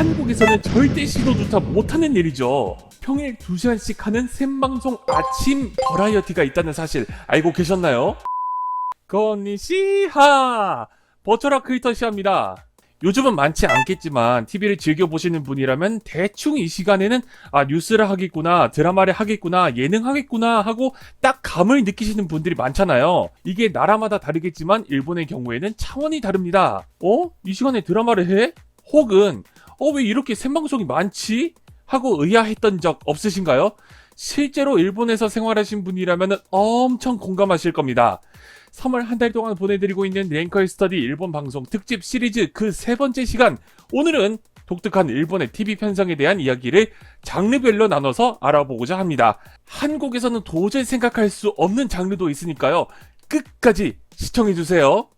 한국에서는 절대 시도조차 못하는 일이죠. 평일 2시간씩 하는 생방송 아침 버라이어티가 있다는 사실 알고 계셨나요? 건니시하! 버추얼 크리에이터 시합니다. 요즘은 많지 않겠지만 TV를 즐겨보시는 분이라면 대충 이 시간에는 뉴스를 하겠구나, 드라마를 하겠구나, 예능 하겠구나 하고 딱 감을 느끼시는 분들이 많잖아요. 이게 나라마다 다르겠지만 일본의 경우에는 차원이 다릅니다. 이 시간에 드라마를 해? 혹은 왜 이렇게 생방송이 많지? 하고 의아했던 적 없으신가요? 실제로 일본에서 생활하신 분이라면 엄청 공감하실 겁니다. 3월 한 달 동안 보내드리고 있는 랭커 스터디 일본 방송 특집 시리즈 그 3번째 시간, 오늘은 독특한 일본의 TV 편성에 대한 이야기를 장르별로 나눠서 알아보고자 합니다. 한국에서는 도저히 생각할 수 없는 장르도 있으니까요. 끝까지 시청해주세요.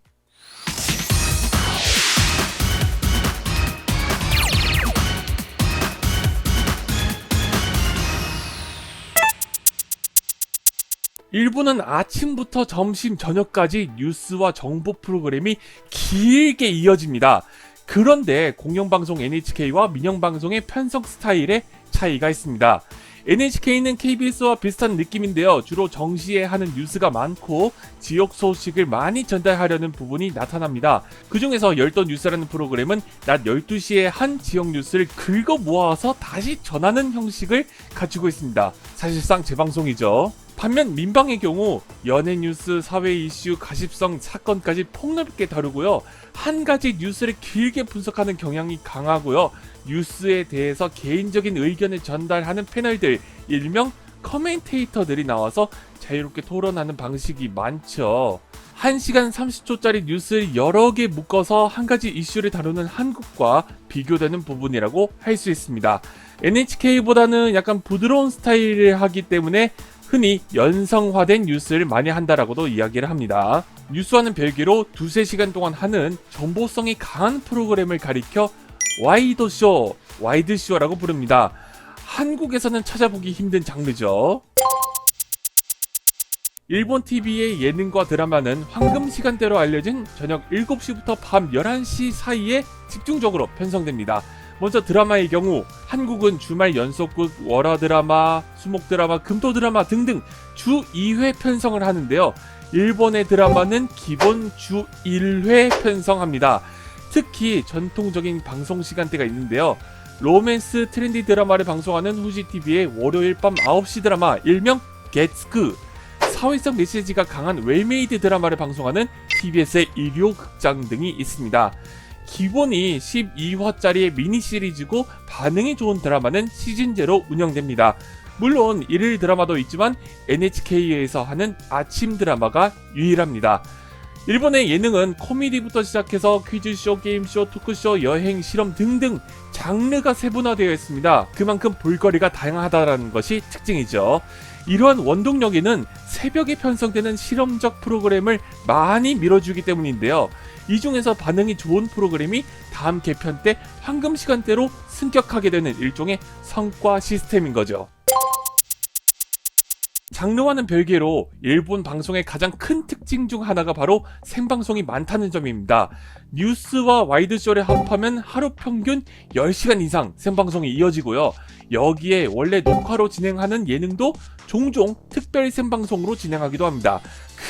일본은 아침부터 점심, 저녁까지 뉴스와 정보 프로그램이 길게 이어집니다. 그런데 공영방송 NHK와 민영방송의 편성 스타일에 차이가 있습니다. NHK는 KBS와 비슷한 느낌인데요. 주로 정시에 하는 뉴스가 많고 지역 소식을 많이 전달하려는 부분이 나타납니다. 그 중에서 열도 뉴스라는 프로그램은 낮 12시에 한 지역 뉴스를 긁어 모아서 다시 전하는 형식을 가지고 있습니다. 사실상 재방송이죠. 반면 민방의 경우 연예 뉴스, 사회 이슈, 가십성 사건까지 폭넓게 다루고요. 한 가지 뉴스를 길게 분석하는 경향이 강하고요. 뉴스에 대해서 개인적인 의견을 전달하는 패널들, 일명 커멘테이터들이 나와서 자유롭게 토론하는 방식이 많죠. 1시간 30초짜리 뉴스를 여러 개 묶어서 한 가지 이슈를 다루는 한국과 비교되는 부분이라고 할 수 있습니다. NHK보다는 약간 부드러운 스타일을 하기 때문에 흔히 연성화된 뉴스를 많이 한다라고도 이야기를 합니다. 뉴스와는 별개로 2-3시간 동안 하는 정보성이 강한 프로그램을 가리켜 와이드쇼, 와이드쇼라고 부릅니다. 한국에서는 찾아보기 힘든 장르죠. 일본 TV의 예능과 드라마는 황금 시간대로 알려진 저녁 7시부터 밤 11시 사이에 집중적으로 편성됩니다. 먼저 드라마의 경우 한국은 주말 연속극, 월화 드라마, 수목 드라마, 금토 드라마 등등 주 2회 편성을 하는데요. 일본의 드라마는 기본 주 1회 편성합니다. 특히 전통적인 방송 시간대가 있는데요. 로맨스 트렌디 드라마를 방송하는 후지TV의 월요일 밤 9시 드라마 일명 get스크, 사회성 메시지가 강한 웰메이드 드라마를 방송하는 TBS의 일요극장 등이 있습니다. 기본이 12화짜리의 미니 시리즈고 반응이 좋은 드라마는 시즌제로 운영됩니다. 물론 일일 드라마도 있지만 NHK에서 하는 아침 드라마가 유일합니다. 일본의 예능은 코미디부터 시작해서 퀴즈쇼, 게임쇼, 토크쇼, 여행, 실험 등등 장르가 세분화되어 있습니다. 그만큼 볼거리가 다양하다는 것이 특징이죠. 이러한 원동력에는 새벽에 편성되는 실험적 프로그램을 많이 밀어주기 때문인데요. 이 중에서 반응이 좋은 프로그램이 다음 개편 때 황금 시간대로 승격하게 되는 일종의 성과 시스템인 거죠. 장르와는 별개로 일본 방송의 가장 큰 특징 중 하나가 바로 생방송이 많다는 점입니다. 뉴스와 와이드쇼를 합하면 하루 평균 10시간 이상 생방송이 이어지고요. 여기에 원래 녹화로 진행하는 예능도 종종 특별 생방송으로 진행하기도 합니다.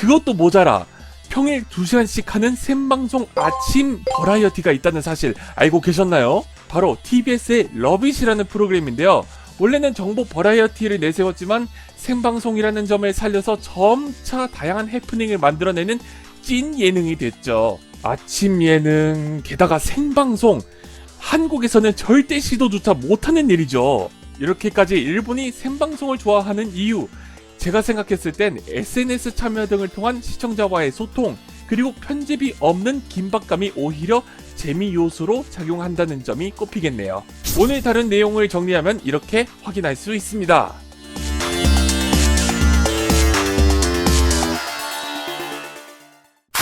그것도 모자라 평일 2시간씩 하는 생방송 아침 버라이어티가 있다는 사실 알고 계셨나요? 바로 TBS의 러빗이라는 프로그램인데요. 원래는 정보 버라이어티를 내세웠지만 생방송이라는 점을 살려서 점차 다양한 해프닝을 만들어내는 찐 예능이 됐죠. 아침 예능, 게다가 생방송, 한국에서는 절대 시도조차 못하는 일이죠. 이렇게까지 일본이 생방송을 좋아하는 이유, 제가 생각했을 땐 SNS 참여 등을 통한 시청자와의 소통, 그리고 편집이 없는 긴박감이 오히려 재미 요소로 작용한다는 점이 꼽히겠네요. 오늘 다룬 내용을 정리하면 이렇게 확인할 수 있습니다.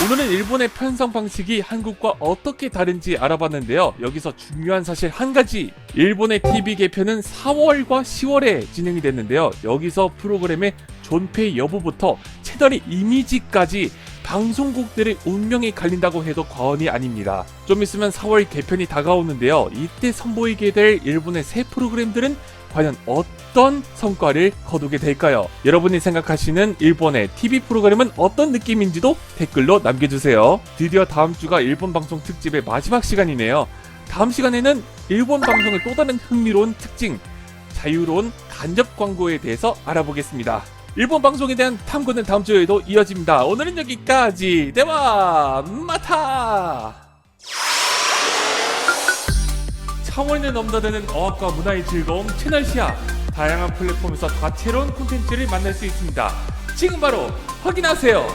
오늘은 일본의 편성 방식이 한국과 어떻게 다른지 알아봤는데요. 여기서 중요한 사실 한 가지, 일본의 TV 개편은 4월과 10월에 진행이 됐는데요. 여기서 프로그램의 존폐 여부부터 채널의 이미지까지 방송국들의 운명이 갈린다고 해도 과언이 아닙니다. 좀 있으면 4월 개편이 다가오는데요. 이때 선보이게 될 일본의 새 프로그램들은 과연 어떤 성과를 거두게 될까요? 여러분이 생각하시는 일본의 TV 프로그램은 어떤 느낌인지도 댓글로 남겨주세요. 드디어 다음 주가 일본 방송 특집의 마지막 시간이네요. 다음 시간에는 일본 방송의 또 다른 흥미로운 특징, 자유로운 간접 광고에 대해서 알아보겠습니다. 일본 방송에 대한 탐구는 다음 주에도 이어집니다. 오늘은 여기까지. 대화 마타! 차원을 넘나드는 어학과 문화의 즐거움 채널 시야. 다양한 플랫폼에서 다채로운 콘텐츠를 만날 수 있습니다. 지금 바로 확인하세요.